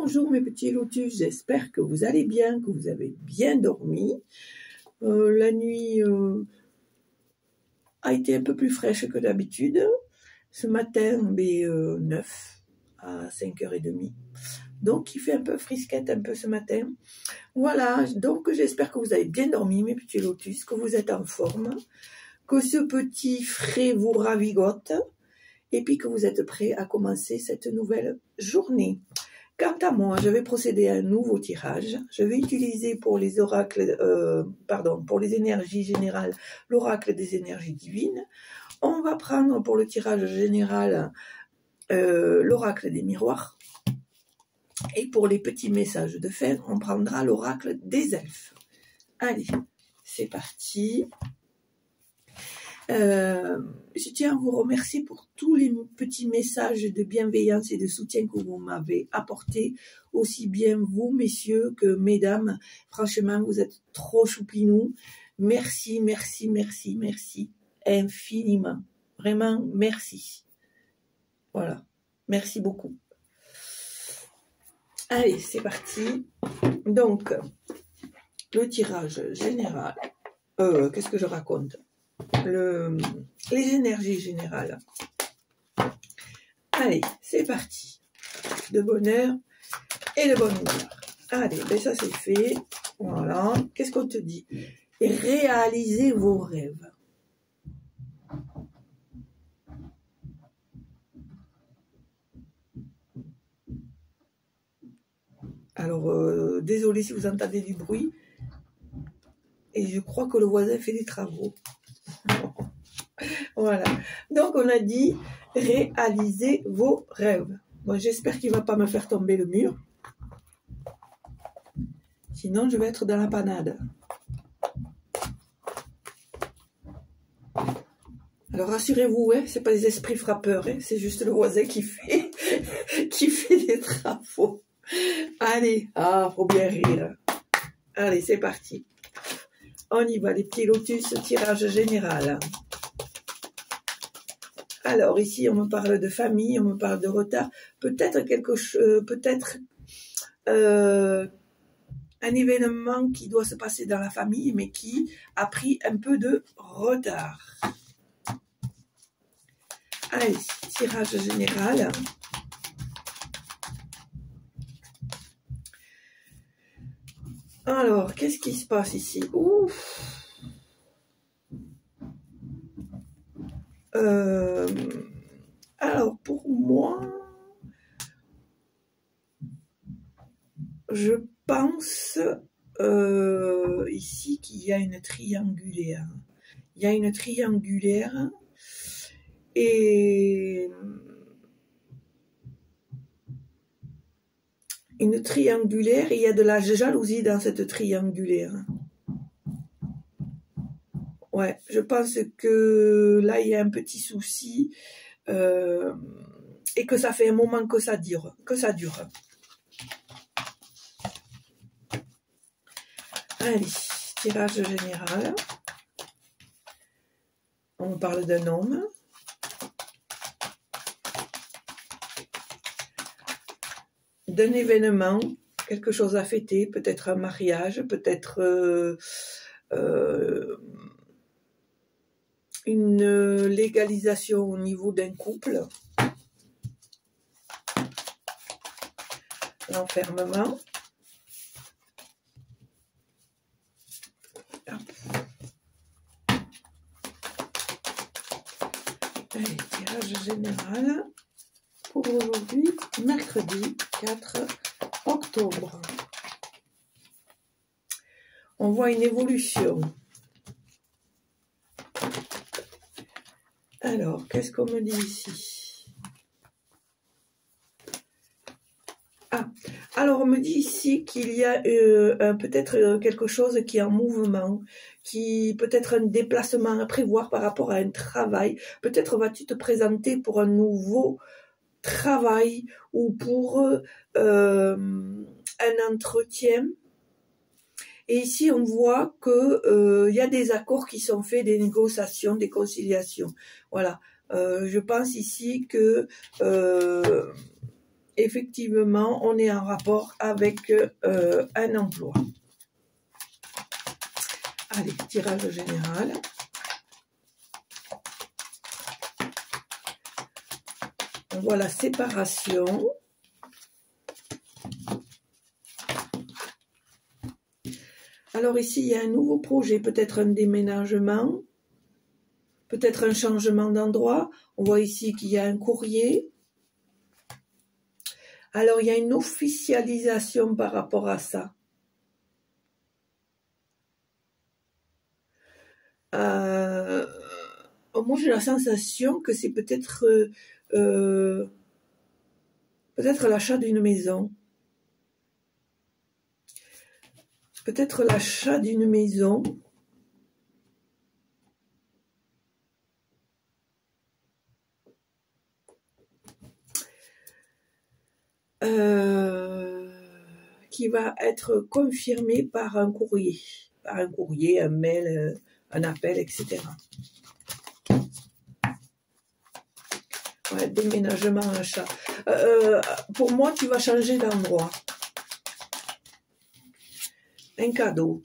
Bonjour mes petits lotus, j'espère que vous allez bien, que vous avez bien dormi. La nuit a été un peu plus fraîche que d'habitude. Ce matin, 9 à 5h30. Donc il fait un peu frisquette un peu ce matin. Voilà, donc j'espère que vous avez bien dormi mes petits lotus, que vous êtes en forme, que ce petit frais vous ravigote et puis que vous êtes prêts à commencer cette nouvelle journée. Quant à moi, je vais procéder à un nouveau tirage. Je vais utiliser pour les oracles, pour les énergies générales, l'oracle des énergies divines. On va prendre pour le tirage général l'oracle des miroirs. Et pour les petits messages de fin, on prendra l'oracle des elfes. Allez, c'est parti. Je tiens à vous remercier pour tous les petits messages de bienveillance et de soutien que vous m'avez apportés, aussi bien vous, messieurs, que mesdames. Franchement, vous êtes trop choupinous. Merci, merci, merci, merci infiniment. Vraiment, merci. Voilà, merci beaucoup. Allez, c'est parti. Donc, le tirage général. Qu'est-ce que je raconte ? Les énergies générales. Allez, c'est parti. De bonheur et de bonne humeur. Allez, ça c'est fait. Voilà. Qu'est-ce qu'on te dit? Réalisez vos rêves. Alors, désolé si vous entendez du bruit. Et je crois que le voisin fait des travaux. Voilà. Donc, on a dit réalisez vos rêves. Bon, j'espère qu'il ne va pas me faire tomber le mur. Sinon, je vais être dans la panade. Alors, rassurez-vous, hein, ce n'est pas des esprits frappeurs. Hein, c'est juste le voisin qui fait des travaux. Allez, faut bien rire. Allez, c'est parti. On y va, les petits lotus, tirage général. Alors, ici, on me parle de famille, on me parle de retard. Peut-être quelque chose, un événement qui doit se passer dans la famille, mais qui a pris un peu de retard. Allez, tirage général. Alors, qu'est-ce qui se passe ici? Ouf. Alors, pour moi, je pense ici qu'il y a une triangulaire. Il y a une triangulaire et il y a de la jalousie dans cette triangulaire. Ouais, je pense que là, il y a un petit souci et que ça fait un moment que ça dure. Allez, tirage général. On parle d'un homme. D'un événement, quelque chose à fêter, peut-être un mariage, peut-être une légalisation au niveau d'un couple, l'enfermement. Allez, tirage général pour aujourd'hui, mercredi 4 octobre. On voit une évolution. Alors, qu'est-ce qu'on me dit ici? Alors on me dit ici qu'il y a peut-être quelque chose qui est en mouvement, qui peut-être un déplacement à prévoir par rapport à un travail. Peut-être vas-tu te présenter pour un nouveau travail ou pour un entretien. Et ici, on voit que y a des accords qui sont faits, des négociations, des conciliations. Voilà. Je pense ici que effectivement, on est en rapport avec un emploi. Allez, tirage général. On voit la séparation. Alors ici, il y a un nouveau projet, peut-être un déménagement, peut-être un changement d'endroit. On voit ici qu'il y a un courrier. Alors, il y a une officialisation par rapport à ça. Moi, j'ai la sensation que c'est peut-être l'achat d'une maison. Peut-être l'achat d'une maison. Qui va être confirmé par un courrier. Par un courrier, un mail, un appel, etc. Ouais, déménagement, achat. Pour moi, tu vas changer d'endroit. Un cadeau,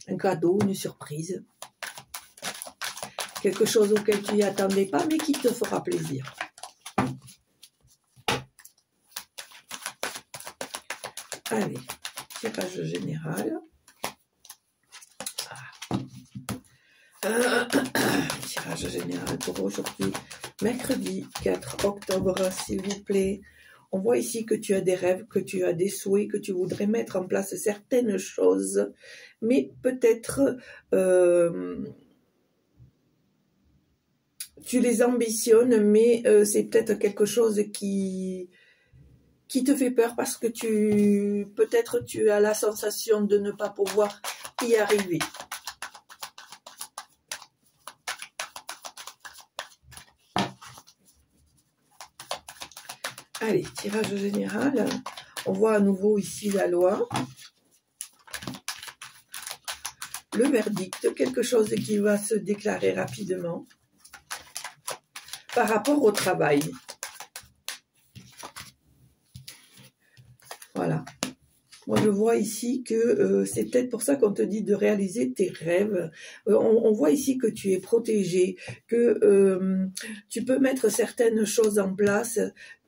une surprise. Quelque chose auquel tu n'y attendais pas, mais qui te fera plaisir. Allez, tirage général. Tirage général pour aujourd'hui, mercredi 4 octobre, s'il vous plaît. On voit ici que tu as des rêves, que tu as des souhaits, que tu voudrais mettre en place certaines choses, mais peut-être tu les ambitionnes, mais c'est peut-être quelque chose qui te fait peur parce que peut-être tu as la sensation de ne pas pouvoir y arriver. Allez, tirage général. On voit à nouveau ici la loi. Le verdict, quelque chose qui va se déclarer rapidement par rapport au travail. Voilà. Moi, je vois ici que c'est peut-être pour ça qu'on te dit de réaliser tes rêves. On voit ici que tu es protégé, que tu peux mettre certaines choses en place,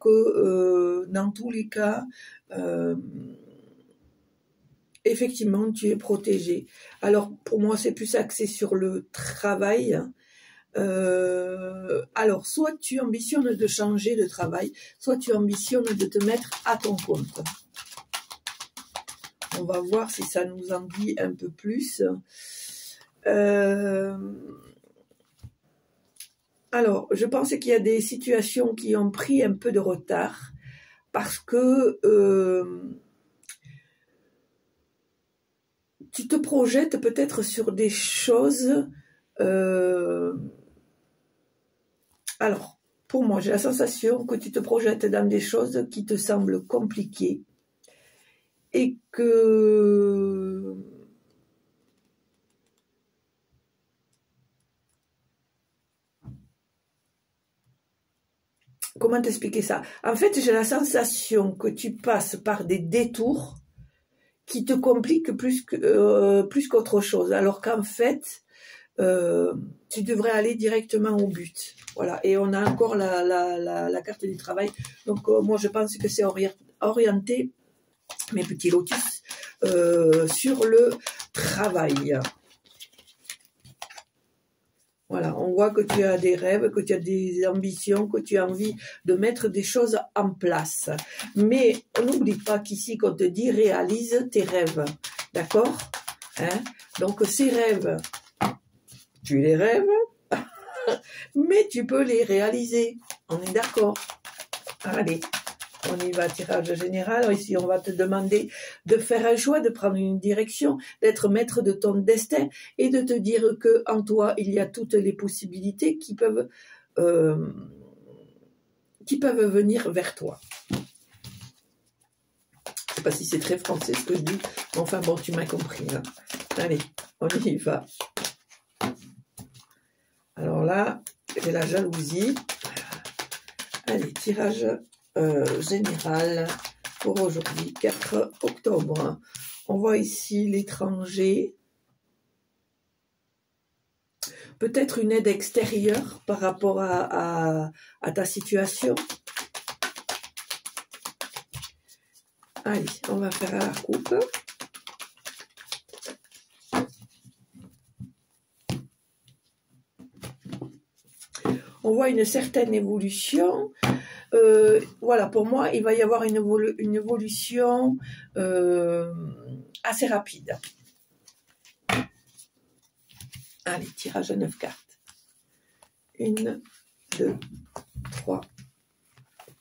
que dans tous les cas, effectivement, tu es protégé. Alors, pour moi, c'est plus axé sur le travail. Alors, soit tu ambitionnes de changer de travail, soit tu ambitionnes de te mettre à ton compte. On va voir si ça nous en dit un peu plus. Alors, je pense qu'il y a des situations qui ont pris un peu de retard parce que tu te projettes peut-être sur des choses. Alors, pour moi, j'ai la sensation que tu te projettes dans des choses qui te semblent compliquées et que comment t'expliquer ça? En fait, j'ai la sensation que tu passes par des détours qui te compliquent plus qu'autre chose, alors qu'en fait, tu devrais aller directement au but. Voilà. Et on a encore la carte du travail. Donc, moi, je pense que c'est orienté, mes petits lotus, sur le travail. Voilà, on voit que tu as des rêves, que tu as des ambitions, que tu as envie de mettre des choses en place. Mais n'oublie pas qu'ici, qu'on te dit, réalise tes rêves. D'accord? Hein? Donc, ces rêves, tu les rêves, mais tu peux les réaliser. On est d'accord? Allez. On y va, tirage général. Ici, on va te demander de faire un choix, de prendre une direction, d'être maître de ton destin et de te dire que en toi, il y a toutes les possibilités qui peuvent venir vers toi. Je ne sais pas si c'est très français ce que je dis, mais enfin bon, tu m'as compris. Hein. Allez, on y va. Alors là, j'ai la jalousie. Allez, tirage général pour aujourd'hui, 4 octobre. On voit ici l'étranger. Peut-être une aide extérieure par rapport à ta situation. Allez, on va faire à la coupe. On voit une certaine évolution. Voilà, pour moi, il va y avoir une évolution assez rapide. Allez, tirage à 9 cartes. 1, 2, 3,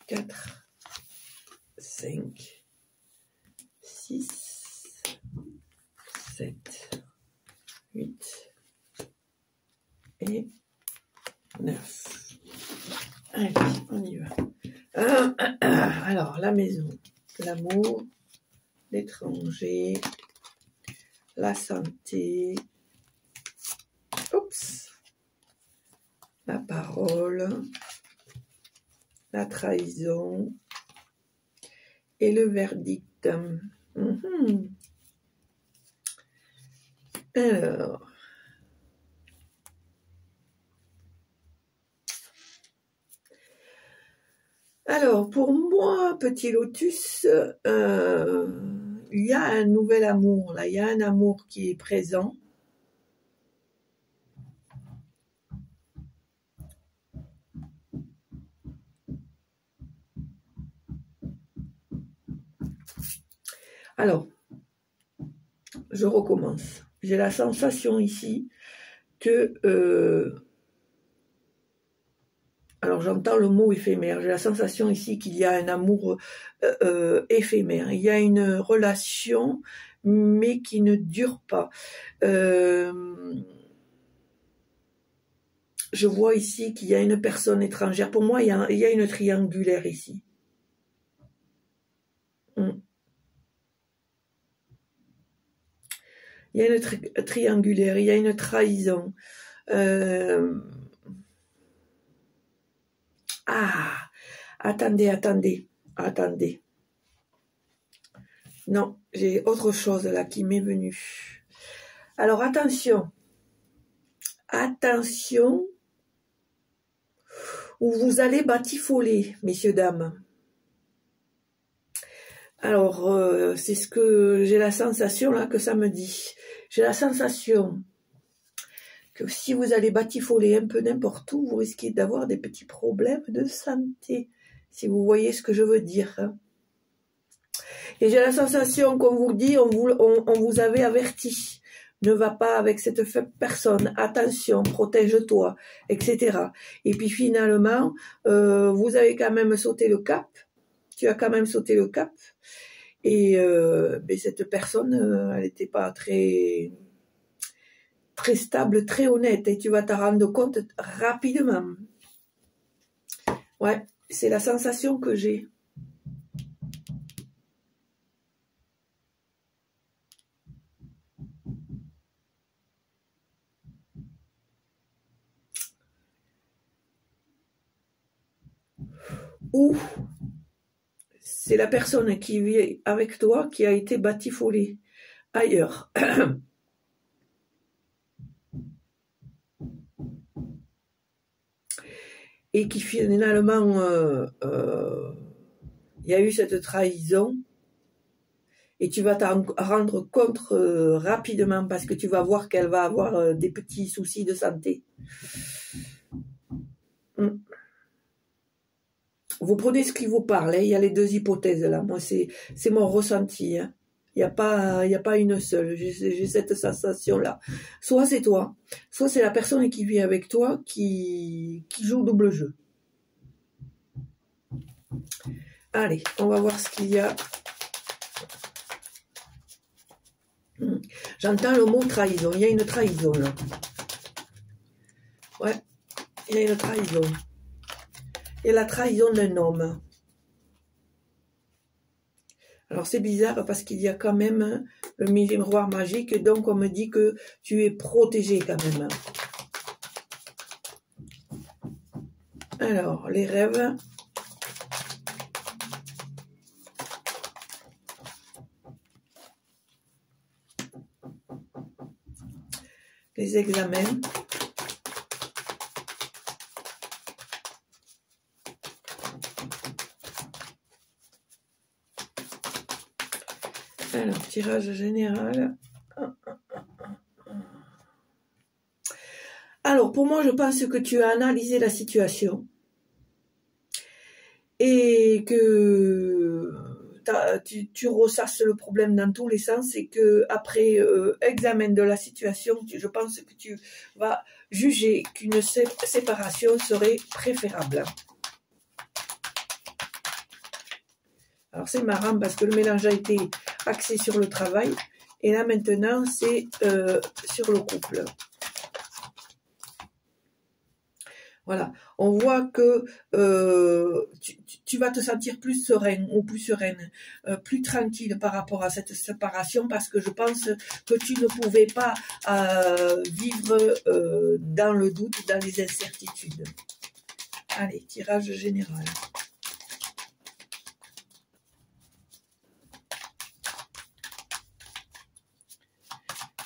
4, 5, 6, 7, 8 et 9. Allez, on y va. Alors, la maison, l'amour, l'étranger, la santé, oups, la parole, la trahison et le verdict. Alors, pour moi, petit lotus, il y a un nouvel amour, là, il y a un amour qui est présent. Alors, je recommence. J'ai la sensation ici que... alors, j'entends le mot éphémère. J'ai la sensation ici qu'il y a un amour éphémère. Il y a une relation, mais qui ne dure pas. Je vois ici qu'il y a une personne étrangère. Pour moi, il y a une triangulaire ici. Il y a une triangulaire, il y a une trahison. Ah, attendez. Non, j'ai autre chose là qui m'est venue. Alors, attention, où vous allez batifoler, messieurs, dames. Alors, c'est ce que j'ai la sensation là que ça me dit. J'ai la sensation que si vous allez batifoler un peu n'importe où, vous risquez d'avoir des petits problèmes de santé, si vous voyez ce que je veux dire. Et j'ai la sensation qu'on vous dit, on vous avait averti, ne va pas avec cette personne, attention, protège-toi, etc. Et puis finalement, vous avez quand même sauté le cap, tu as quand même sauté le cap, et cette personne, elle n'était pas très stable, très honnête, et tu vas t'en rendre compte rapidement. Ouais, c'est la sensation que j'ai. Ou c'est la personne qui vit avec toi qui a été batifolée ailleurs. Et qui finalement, il y a eu cette trahison, et tu vas t'en rendre compte rapidement parce que tu vas voir qu'elle va avoir des petits soucis de santé. Vous prenez ce qui vous parle, hein. Il y a les deux hypothèses là, moi c'est mon ressenti, hein. Il n'y a pas une seule, j'ai cette sensation là. Soit c'est toi, soit c'est la personne qui vit avec toi qui joue au double jeu. Allez, on va voir ce qu'il y a. J'entends le mot trahison, il y a une trahison là. Ouais, il y a une trahison. Et la trahison d'un homme. Alors c'est bizarre parce qu'il y a quand même le miroir magique, donc on me dit que tu es protégé quand même. Alors, les rêves. les examens. Alors, tirage général. Alors, pour moi, je pense que tu as analysé la situation et que tu ressasses le problème dans tous les sens et que après examen de la situation, je pense que tu vas juger qu'une séparation serait préférable. Alors, c'est marrant parce que le mélange a été axé sur le travail et là maintenant c'est sur le couple. Voilà, on voit que tu vas te sentir plus serein ou plus sereine, plus tranquille par rapport à cette séparation parce que je pense que tu ne pouvais pas vivre dans le doute, dans les incertitudes. Allez, tirage général.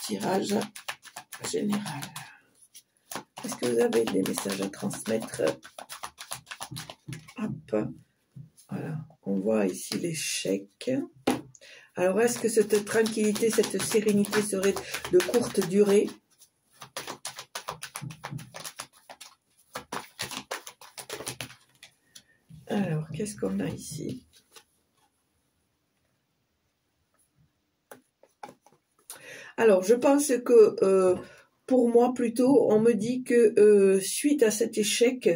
Tirage général. Est-ce que vous avez des messages à transmettre? Hop. Voilà. On voit ici l'échec. Alors, est-ce que cette tranquillité, cette sérénité serait de courte durée? Alors, qu'est-ce qu'on a ici? Alors, je pense que pour moi, plutôt, on me dit que suite à cet échec,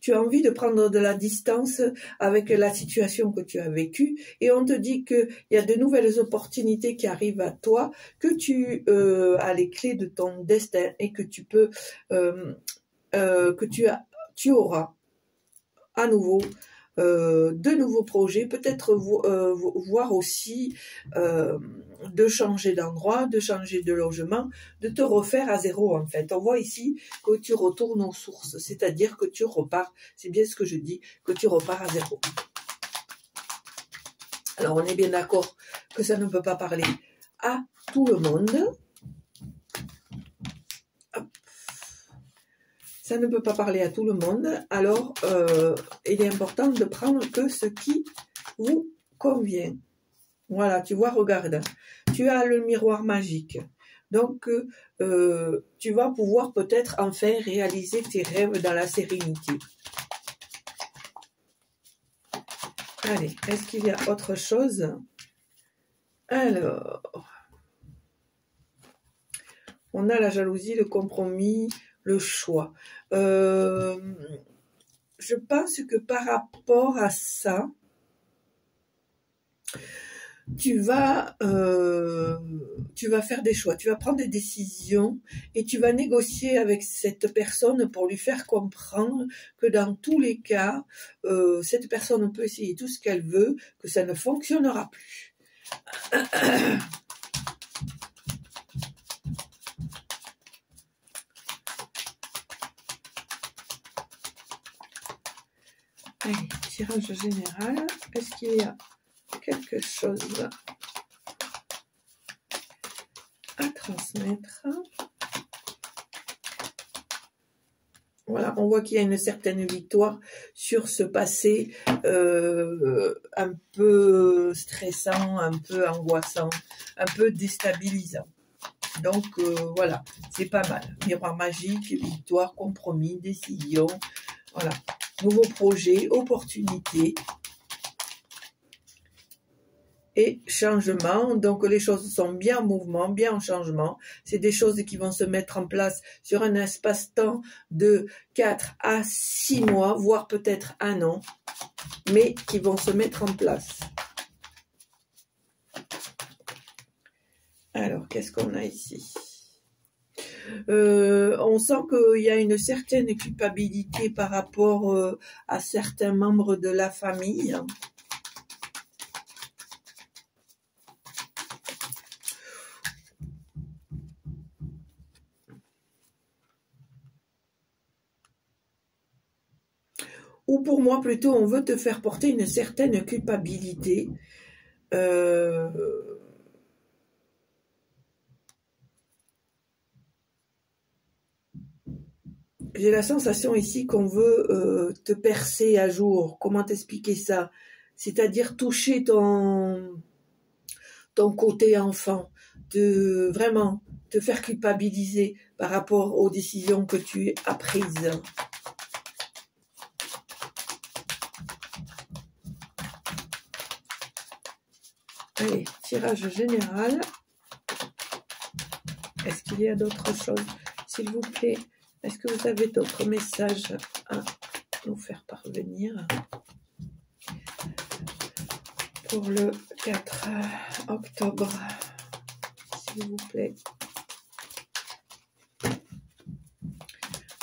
tu as envie de prendre de la distance avec la situation que tu as vécue et on te dit qu'il y a de nouvelles opportunités qui arrivent à toi, que tu as les clés de ton destin et que tu peux, que tu auras à nouveau de nouveaux projets, peut-être voir aussi de changer d'endroit, de changer de logement, de te refaire à zéro en fait. On voit ici que tu retournes aux sources, c'est-à-dire que tu repars, c'est bien ce que je dis, que tu repars à zéro. Alors on est bien d'accord que ça ne peut pas parler à tout le monde. Ça ne peut pas parler à tout le monde, alors il est important de prendre que ce qui vous convient. Voilà, tu vois, regarde, tu as le miroir magique. Donc, tu vas pouvoir peut-être enfin réaliser tes rêves dans la sérénité. Allez, est-ce qu'il y a autre chose? Alors, on a la jalousie, le compromis, le choix. Je pense que par rapport à ça, tu vas faire des choix, tu vas prendre des décisions et tu vas négocier avec cette personne pour lui faire comprendre que dans tous les cas, cette personne peut essayer tout ce qu'elle veut, que ça ne fonctionnera plus. Allez, tirage général. Est-ce qu'il y a quelque chose à transmettre? Voilà, on voit qu'il y a une certaine victoire sur ce passé un peu stressant, un peu angoissant, un peu déstabilisant. Donc voilà, c'est pas mal. Miroir magique, victoire, compromis, décision, voilà. Nouveaux projets, opportunités et changement. Donc les choses sont bien en mouvement, bien en changement. C'est des choses qui vont se mettre en place sur un espace-temps de 4 à 6 mois, voire peut-être 1 an, mais qui vont se mettre en place. Alors, qu'est-ce qu'on a ici? On sent qu'il y a une certaine culpabilité par rapport à certains membres de la famille. Ou pour moi, plutôt, on veut te faire porter une certaine culpabilité. j'ai la sensation ici qu'on veut te percer à jour. Comment t'expliquer ça? C'est-à-dire toucher ton côté enfant, de vraiment te faire culpabiliser par rapport aux décisions que tu as prises. Allez, tirage général. Est-ce qu'il y a d'autres choses? S'il vous plaît, est-ce que vous avez d'autres messages à nous faire parvenir pour le 4 octobre, s'il vous plaît?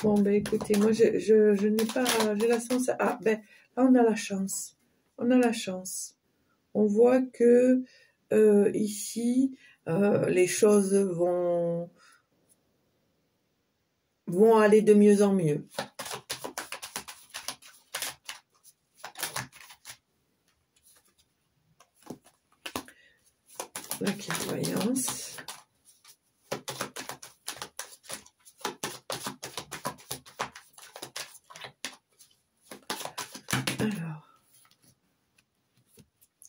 Bon, ben écoutez, moi je n'ai pas, j'ai la sensation. Ah, ben là on a la chance. On a la chance. On voit que ici, les choses vont aller de mieux en mieux. La clairvoyance. Alors.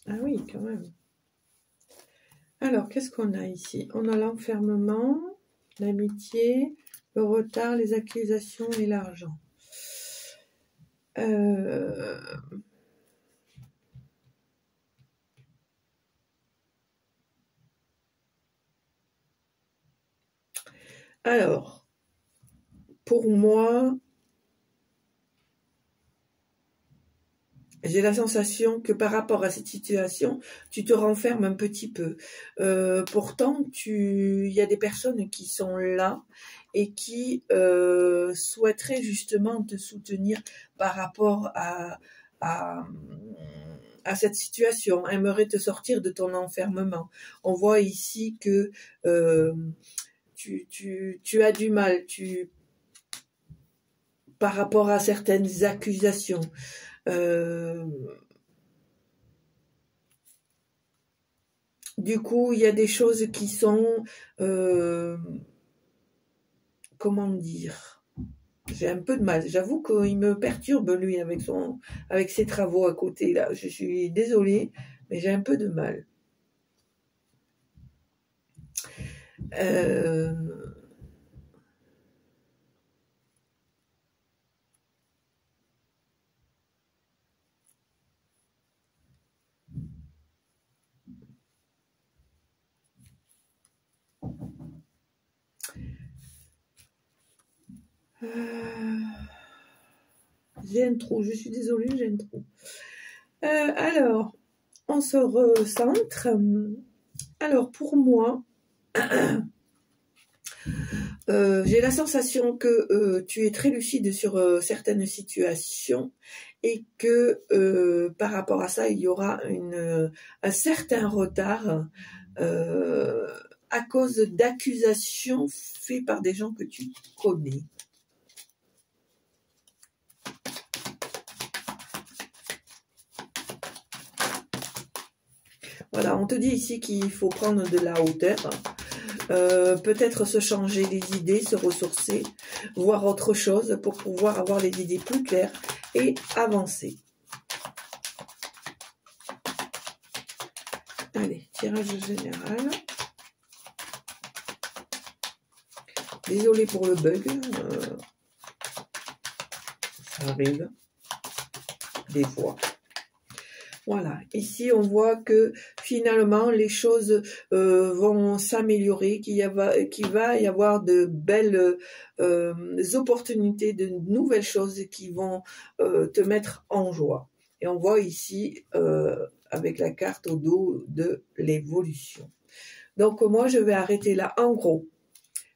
Ah oui, quand même. Alors, qu'est-ce qu'on a ici? On a l'enfermement, l'amitié, le retard, les accusations et l'argent. Alors, pour moi, j'ai la sensation que par rapport à cette situation, tu te renfermes un petit peu. Pourtant, il y a des personnes qui sont là et qui souhaiteraient justement te soutenir par rapport à cette situation, aimeraient te sortir de ton enfermement. On voit ici que tu as du mal par rapport à certaines accusations. Du coup, il y a des choses qui sont, comment dire, j'ai un peu de mal. J'avoue qu'il me perturbe, lui, avec ses travaux à côté, là. Je suis désolée, mais j'ai un peu de mal. J'ai un trou, je suis désolée, j'ai un trou. Alors, on se recentre. Alors, pour moi, j'ai la sensation que tu es très lucide sur certaines situations et que par rapport à ça, il y aura un certain retard à cause d'accusations faites par des gens que tu connais. Voilà, on te dit ici qu'il faut prendre de la hauteur, peut-être se changer les idées, se ressourcer, voir autre chose pour pouvoir avoir les idées plus claires et avancer. Allez, tirage général. Désolée pour le bug, ça arrive des fois. Voilà, ici on voit que finalement les choses vont s'améliorer, qu'il va y avoir de belles opportunités, de nouvelles choses qui vont te mettre en joie. Et on voit ici avec la carte au dos de l'évolution. Donc moi je vais arrêter là. En gros,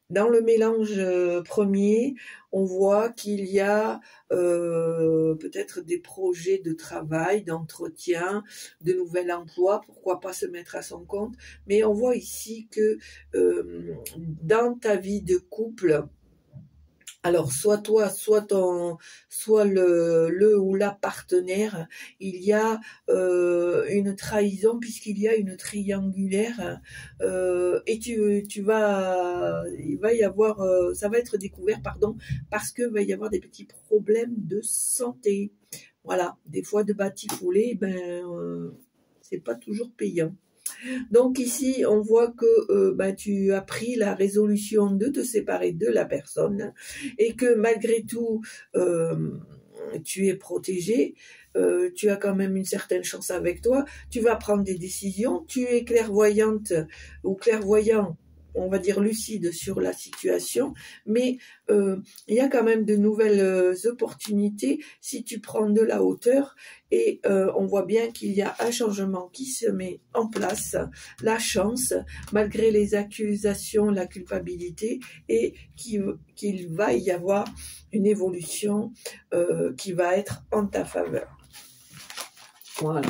dans le mélange premier, on voit qu'il y a peut-être des projets de travail, d'entretien, de nouvel emploi, pourquoi pas se mettre à son compte. Mais on voit ici que dans ta vie de couple, Alors, soit toi, soit le ou la partenaire, il y a une trahison puisqu'il y a une triangulaire et il va y avoir, ça va être découvert, pardon, parce que va y avoir des petits problèmes de santé. Voilà, des fois de batifoler, c'est pas toujours payant. Donc ici, on voit que tu as pris la résolution de te séparer de la personne et que malgré tout, tu es protégé, tu as quand même une certaine chance avec toi, tu vas prendre des décisions, tu es clairvoyante ou clairvoyant, on va dire lucide sur la situation, mais il y a quand même de nouvelles opportunités si tu prends de la hauteur et on voit bien qu'il y a un changement qui se met en place, la chance, malgré les accusations, la culpabilité, et qu'il va y avoir une évolution qui va être en ta faveur. Voilà.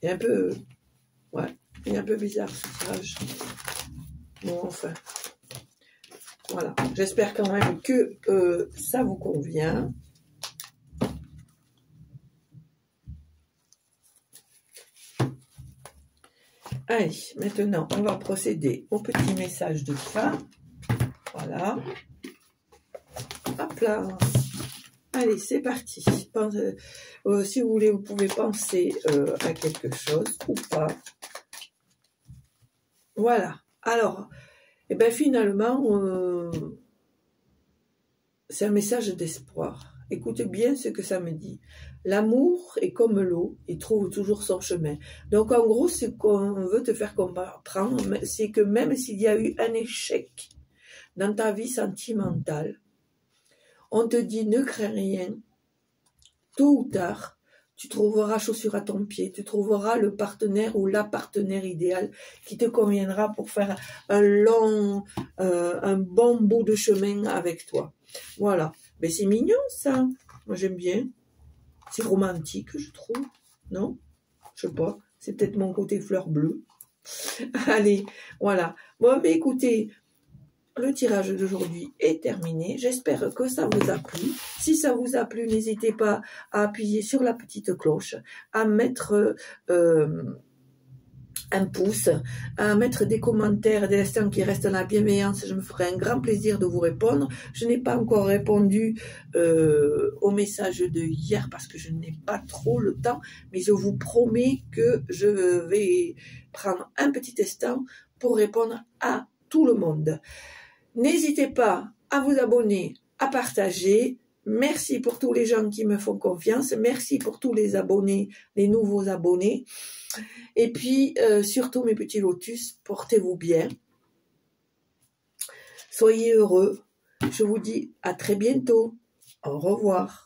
Il est un peu... Ouais. Il est un peu bizarre ce tirage. Bon, enfin. Voilà. J'espère quand même que ça vous convient. Allez, maintenant, on va procéder au petit message de fin. Voilà. Hop là. Allez, c'est parti. Si vous voulez, vous pouvez penser à quelque chose ou pas. Voilà. Alors, finalement, c'est un message d'espoir. Écoute bien ce que ça me dit. L'amour est comme l'eau, il trouve toujours son chemin. Donc, en gros, ce qu'on veut te faire comprendre, c'est que même s'il y a eu un échec dans ta vie sentimentale, on te dit ne crains rien, tôt ou tard, tu trouveras chaussure à ton pied, tu trouveras le partenaire ou la partenaire idéale qui te conviendra pour faire un bon bout de chemin avec toi. Voilà. Mais c'est mignon, ça. Moi, j'aime bien. C'est romantique, je trouve. Non? Je sais pas. C'est peut-être mon côté fleur bleue. Allez, voilà. Bon, écoutez, le tirage d'aujourd'hui est terminé. J'espère que ça vous a plu. Si ça vous a plu, n'hésitez pas à appuyer sur la petite cloche, à mettre un pouce, à mettre des commentaires, des l'instant qui restent dans la bienveillance. Je me ferai un grand plaisir de vous répondre. Je n'ai pas encore répondu au message de hier parce que je n'ai pas trop le temps, mais je vous promets que je vais prendre un petit instant pour répondre à tout le monde. N'hésitez pas à vous abonner, à partager. Merci pour tous les gens qui me font confiance. Merci pour tous les abonnés, les nouveaux abonnés. Et puis, surtout mes petits lotus, portez-vous bien. Soyez heureux. Je vous dis à très bientôt. Au revoir.